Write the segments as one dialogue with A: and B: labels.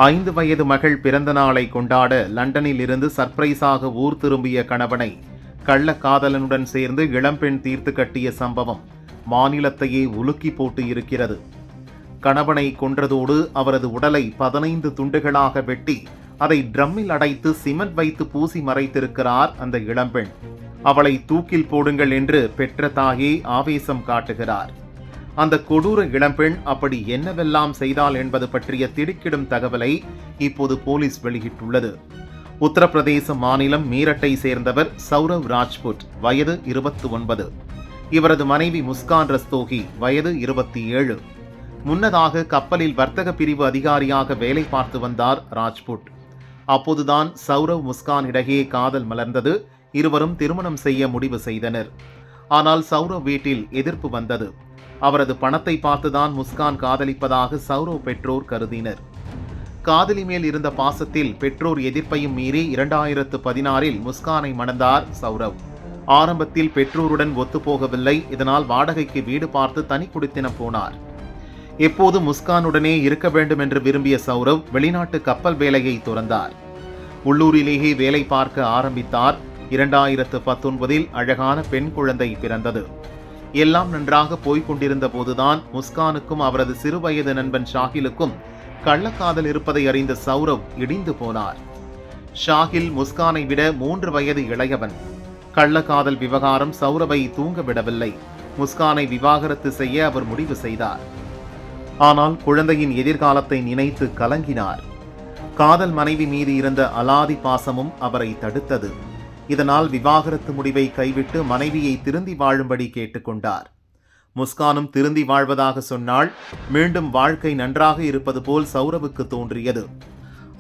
A: 5 வயது மகள் பிறந்த நாளை கொண்டாட லண்டனில் இருந்து சர்ப்ரைஸாக ஊர் திரும்பிய கணவனை கள்ளக்காதலனுடன் சேர்ந்து இளம்பெண் தீர்த்து கட்டிய சம்பவம் மாநிலத்தையே உலுக்கி போட்டு இருக்கிறது. கணவனை கொன்றதோடு அவரது உடலை 15 துண்டுகளாக வெட்டி அதை ட்ரம்மில் அடைத்து சிமெண்ட் வைத்து பூசி மறைத்திருக்கிறார் அந்த இளம்பெண். அவளை தூக்கில் போடுங்கள் என்று பெற்ற தாயே ஆவேசம் காட்டுகிறார். அந்த கொடூர இளம்பெண் அப்படி என்னவெல்லாம் செய்தாள் என்பது பற்றிய திடுக்கிடும் தகவலை இப்போது போலீஸ் வெளியிட்டுள்ளது. உத்தரப்பிரதேச மாநிலம் மீரட்டை சேர்ந்தவர் சௌரவ் ராஜ்புட், வயது 29. இவரது மனைவி முஸ்கான் ரஸ்தோகி, வயது 27. முன்னதாக கப்பலில் வர்த்தக பிரிவு அதிகாரியாக வேலை பார்த்து வந்தார் ராஜ்புட். அப்போதுதான் சௌரவ் முஸ்கான் இடையே காதல் மலர்ந்தது. இருவரும் திருமணம் செய்ய முடிவு செய்தனர். ஆனால் சௌரவ் வீட்டில் எதிர்ப்பு வந்தது. அவரது பணத்தை பார்த்துதான் முஸ்கான் காதலிப்பதாக சௌரவ் பெற்றோர் கருதினர். காதலி மேல் இருந்த பாசத்தில் பெற்றோர் எதிர்ப்பையும் மீறி 2016இல் முஸ்கானை மணந்தார் சௌரவ். ஆரம்பத்தில் பெற்றோருடன் ஒத்துப்போகவில்லை. இதனால் வாடகைக்கு வீடு பார்த்து தனி குடித்தனம் போனார். எப்போது முஸ்கானுடனே இருக்க வேண்டும் என்று விரும்பிய சௌரவ் வெளிநாட்டு கப்பல் வேலையை துறந்தார். உள்ளூரிலேயே வேலை பார்க்க ஆரம்பித்தார். 2019இல் அழகான பெண் குழந்தை பிறந்தது. எல்லாம் நன்றாக போய்கொண்டிருந்த போதுதான் முஸ்கானுக்கும் அவரது சிறுவயது நண்பன் ஷாகிலுக்கும் கள்ளக்காதல் இருப்பதை அறிந்த சௌரவ் இடிந்து போனார். ஷாகில் முஸ்கானை விட 3 வயது இளையவன். கள்ளக்காதல் விவகாரம் சௌரவை தூங்க விடவில்லை. முஸ்கானை விவாகரத்து செய்ய அவர் முடிவு செய்தார். ஆனால் குழந்தையின் எதிர்காலத்தை நினைத்து கலங்கினார். காதல் மனைவி மீது இருந்த அலாதி பாசமும் அவரை தடுத்தது. இதனால் விவாகரத்து முடிவை கைவிட்டு மனைவியை திருந்தி வாழும்படி கேட்டுக்கொண்டார். முஸ்கானும் திருந்தி வாழ்வதாக சொன்னால் மீண்டும் வாழ்க்கை நன்றாக இருப்பது போல் சௌரவுக்கு தோன்றியது.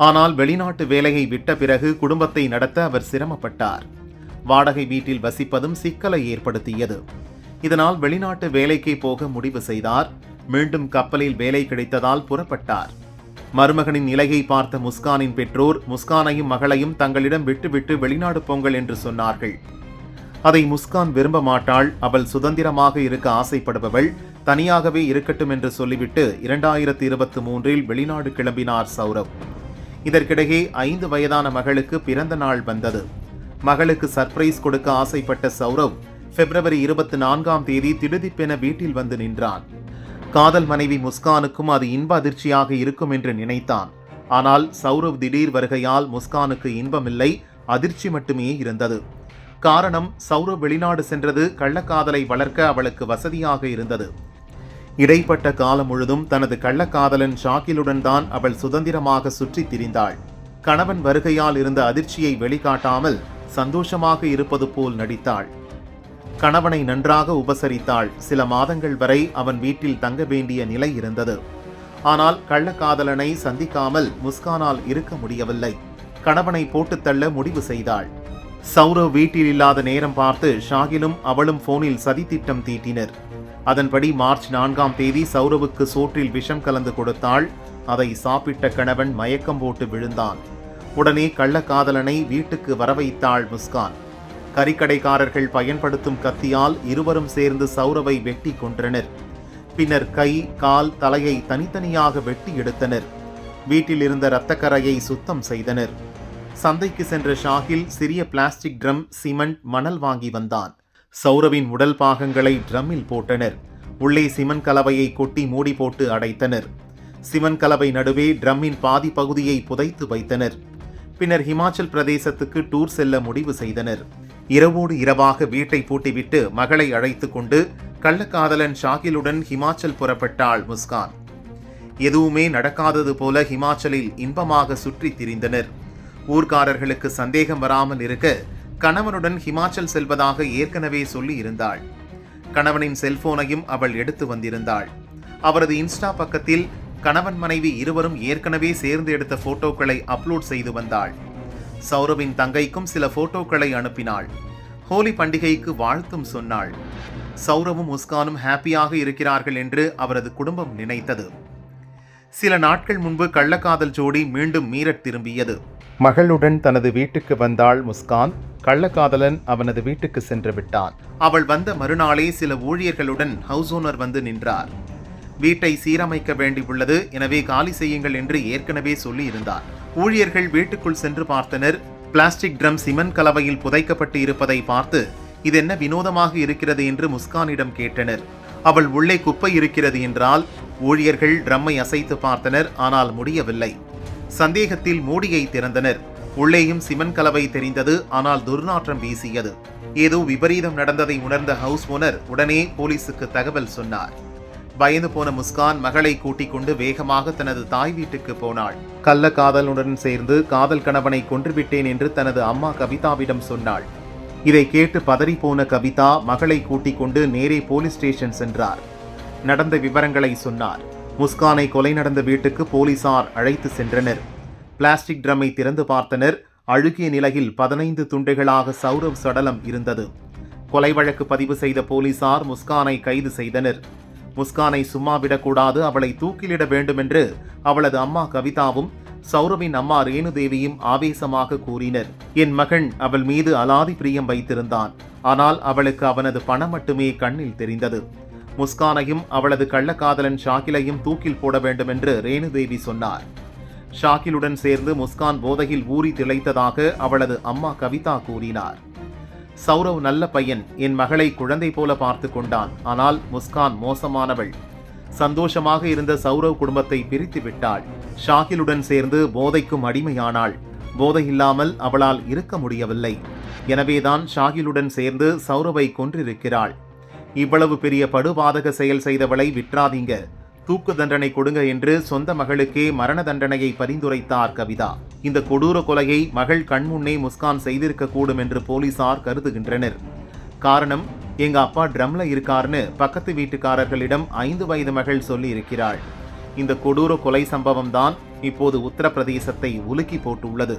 A: ஆனால் வெளிநாட்டு வேலையை விட்ட பிறகு குடும்பத்தை நடத்த அவர் சிரமப்பட்டார். வாடகை வீட்டில் வசிப்பதும் சிக்கலை ஏற்படுத்தியது. இதனால் வெளிநாட்டு வேலைக்கே போக முடிவு செய்தார். மீண்டும் கப்பலில் வேலை கிடைத்ததால் புறப்பட்டார். மருமகனின் நிலையை பார்த்த முஸ்கானின் பெற்றோர் முஸ்கானையும் மகளையும் தங்களிடம் விட்டுவிட்டு வெளிநாடு போங்கள் என்று சொன்னார்கள். அதை முஸ்கான் விரும்ப மாட்டாள். அவள் சுதந்திரமாக இருக்க ஆசைப்படுபவள், தனியாகவே இருக்கட்டும் என்று சொல்லிவிட்டு 2023இல் வெளிநாடு கிளம்பினார் சௌரவ். இதற்கிடையே 5 வயதான மகளுக்கு பிறந்த நாள் வந்தது. மகளுக்கு சர்ப்ரைஸ் கொடுக்க ஆசைப்பட்ட சௌரவ் பிப்ரவரி 24ஆம் தேதி திடுதிப்பென வீட்டில் வந்து நின்றான். காதல் மனைவி முஸ்கானுக்கும் அது இன்ப அதிர்ச்சியாக இருக்கும் என்று நினைத்தான். ஆனால் சௌரவ் திடீர் வருகையால் முஸ்கானுக்கு இன்பமில்லை, அதிர்ச்சி மட்டுமே இருந்தது. காரணம், சௌரவ் வெளிநாடு சென்றது கள்ளக்காதலை வளர்க்க அவளுக்கு வசதியாக இருந்தது. இடைப்பட்ட காலம் முழுதும் தனது கள்ளக்காதலன் ஷாகிலுடன் தான் அவள் சுதந்திரமாக சுற்றித் திரிந்தாள். கணவன் வருகையால் இருந்த அதிர்ச்சியை வெளிக்காட்டாமல் சந்தோஷமாக இருப்பது போல் நடித்தாள். கணவனை நன்றாக உபசரித்தாள். சில மாதங்கள் வரை அவன் வீட்டில் தங்க வேண்டிய நிலை இருந்தது. ஆனால் கள்ளக்காதலனை சந்திக்காமல் முஸ்கானால் இருக்க முடியவில்லை. கணவனை போட்டுத் தள்ள முடிவு செய்தாள். சௌரவ் வீட்டில் இல்லாத நேரம் பார்த்து ஷாகிலும் அவளும் போனில் சதித்திட்டம் தீட்டினர். அதன்படி மார்ச் 4ஆம் தேதி சௌரவுக்கு சோற்றில் விஷம் கலந்து கொடுத்தாள். அதை சாப்பிட்ட கணவன் மயக்கம் போட்டு விழுந்தான். உடனே கள்ளக்காதலனை வீட்டுக்கு வரவைத்தாள் முஸ்கான். கறிக்கடைக்காரர்கள் பயன்படுத்தும் கத்தியால் இருவரும் சேர்ந்து சௌரவை வெட்டி கொன்றனர். பின்னர் கை, கால், தலையை தனித்தனியாக வெட்டி எடுத்தனர். வீட்டில் இருந்த இரத்தக்கரையை சுத்தம் செய்தனர். சந்தைக்கு சென்ற ஷாகில் சிறிய பிளாஸ்டிக் ட்ரம், சிமெண்ட், மணல் வாங்கி வந்தான். சௌரவின் உடல் பாகங்களை ட்ரம்மில் போட்டனர். உள்ளே சிமெண்ட் கலவையை கொட்டி மூடி போட்டு அடைத்தனர். சிமெண்ட் கலவை நடுவே ட்ரம்மின் பாதி பகுதியை புதைத்து வைத்தனர். பின்னர் ஹிமாச்சல் பிரதேசத்துக்கு டூர் செல்ல முடிவு செய்தனர். இரவோடு இரவாக வீட்டை பூட்டிவிட்டு மகளை அழைத்து கொண்டு கள்ளக்காதலன் ஷாகிலுடன் ஹிமாச்சல் புறப்பட்டாள் முஸ்கான். எதுவுமே நடக்காதது போல ஹிமாச்சலில் இன்பமாக சுற்றி திரிந்தனர். ஊர்க்காரர்களுக்கு சந்தேகம் வராமல் இருக்க கணவனுடன் ஹிமாச்சல் செல்வதாக ஏற்கனவே சொல்லி இருந்தாள். கணவனின் செல்போனையும் அவள் எடுத்து வந்திருந்தாள். அவரது இன்ஸ்டா பக்கத்தில் கணவன் மனைவி இருவரும் ஏற்கனவே சேர்ந்து எடுத்த போட்டோக்களை அப்லோட் செய்து வந்தாள். சௌரவின் தங்கைக்கும் சில போட்டோக்களை அனுப்பினாள். ஹோலி பண்டிகைக்கு வாழ்த்தும் சொன்னாள். சௌரவும் முஸ்கானும் ஹாப்பியாக இருக்கிறார்கள் என்று அவரது குடும்பம் நினைத்தது. சில நாட்கள் முன்பு கள்ளக்காதல் ஜோடி மீண்டும் மீரட் திரும்பியது. மகளுடன் தனது வீட்டுக்கு வந்தாள் முஸ்கான். கள்ளக்காதலன் அவனது வீட்டுக்கு சென்று விட்டான். அவள் வந்த மறுநாளே சில ஊழியர்களுடன் ஹவுஸ் ஓனர் வந்து நின்றார். வீட்டை சீரமைக்க வேண்டியுள்ளது, எனவே காலி செய்யுங்கள் என்று ஏற்கனவே சொல்லி இருந்தார். ஊழியர்கள் வீட்டுக்குள் சென்று பார்த்தனர். பிளாஸ்டிக் ட்ரம் சிமெண்ட் கலவையில் புதைக்கப்பட்டு இருப்பதை பார்த்து இதென்ன வினோதமாக இருக்கிறது என்று முஸ்கானிடம் கேட்டனர். அவள் உள்ளே குப்பை இருக்கிறது என்றால் ஊழியர்கள் ட்ரம்மை அசைத்து பார்த்தனர், ஆனால் முடியவில்லை. சந்தேகத்தில் மூடியை திறந்தனர். உள்ளேயும் சிமெண்ட் கலவை தெரிந்தது, ஆனால் துர்நாற்றம் வீசியது. ஏதோ விபரீதம் நடந்ததை உணர்ந்த ஹவுஸ் ஓனர் உடனே போலீசுக்கு தகவல் சொன்னார். பயந்து போன முஸ்கான் மகளை கூட்டிக் கொண்டு வேகமாக தனது தாய் வீட்டுக்கு போனாள். கள்ள காதலுடன் சேர்ந்து காதல் கணவனை கொன்றுவிட்டேன் என்று தனது அம்மா கவிதாவிடம் சொன்னாள். இதை கேட்டு பதறி போன கவிதா மகளை கூட்டிக் கொண்டு நேரே போலீஸ் ஸ்டேஷன் சென்றார். நடந்த விவரங்களை சொன்னார். முஸ்கானை கொலை நடந்த வீட்டுக்கு போலீசார் அழைத்து சென்றனர். பிளாஸ்டிக் ட்ரம்மை திறந்து பார்த்தனர். அழுகிய நிலையில் 15 துண்டுகளாக சௌரவ் சடலம் இருந்தது. கொலை வழக்கு பதிவு செய்த போலீசார் முஸ்கானை கைது செய்தனர். முஸ்கானை சும்மா விடக்கூடாது, அவளை தூக்கிலிட வேண்டுமென்று அவளது அம்மா கவிதாவும் சௌரவின் அம்மா ரேணுதேவியும் ஆவேசமாக கூறினர். என் மகன் அவள் மீது அலாதி பிரியம் வைத்திருந்தான், ஆனால் அவளுக்கு அவனது பணம் மட்டுமே கண்ணில் தெரிந்தது. முஸ்கானையும் அவளது கள்ளக்காதலன் ஷாகிலையும் தூக்கில் போட வேண்டும் என்று ரேணுதேவி சொன்னார். ஷாகிலுடன் சேர்ந்து முஸ்கான் போதையில் ஊறி திளைத்ததாக அவளது அம்மா கவிதா கூறினார். சௌரவ் நல்ல பையன், என் மகளை குழந்தை போல பார்த்து கொண்டான், ஆனால் முஸ்கான் மோசமானவள். சந்தோஷமாக இருந்த சௌரவ் குடும்பத்தை பிரித்து விட்டாள். ஷாகிலுடன் சேர்ந்து போதைக்கும் அடிமையானாள். போதை இல்லாமல் அவளால் இருக்க முடியவில்லை. எனவேதான் ஷாகிலுடன் சேர்ந்து சௌரவை கொன்றிருக்கிறாள். இவ்வளவு பெரிய படுபாதக செயல் செய்தவளை விற்றாதீங்க, தூக்கு தண்டனை கொடுங்க என்று சொந்த மகளுக்கே மரண தண்டனையை பரிந்துரைத்தார் கவிதா. இந்த கொடூர கொலையை மகள் கண்முன்னே முஸ்கான் செய்திருக்க கூடும் என்று போலீசார் கருதுகின்றனர். காரணம், எங்க அப்பா ட்ரம்ல இருக்காருன்னு பக்கத்து வீட்டுக்காரர்களிடம் 5 வயது மகள் சொல்லி இருக்கிறாள். இந்த கொடூர கொலை சம்பவம் தான் இப்போது உத்தரப்பிரதேசத்தை உலுக்கி போட்டுள்ளது.